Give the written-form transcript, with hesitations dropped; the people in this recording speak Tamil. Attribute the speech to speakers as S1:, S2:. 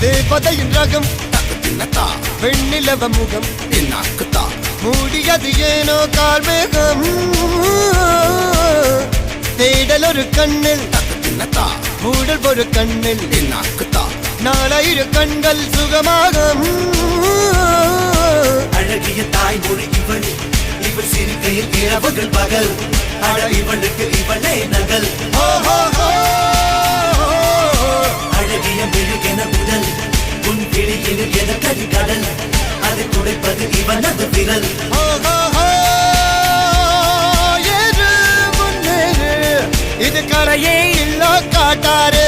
S1: தேவதையின் ரகம்
S2: தக்கத்தின்னத்தா
S1: வெண்ணிலவ முகம்
S2: என்னாக்குத்தா
S1: மூடியது ஏனோ கார்மேகம் தேடல் ஒரு கண்ணில்
S2: தக்கத்தின்னத்தா
S1: மூடல் ஒரு கண்ணில்
S2: என்னாக்குத்தா
S1: நாளையிரு கண்கள் சுகமாக
S3: அழகிய தாய்மொழி இவள் இவள் சிரிக்கையில் இரவுகள் பகல் அழ இவளுக்கு இவளே நகல் அழகிய மெழுகென உடல் உன் கிளியில் என கதி கடல் அதை துடைப்பது இவனது விரல்
S1: இது கரையே இல்ல காட்டாரு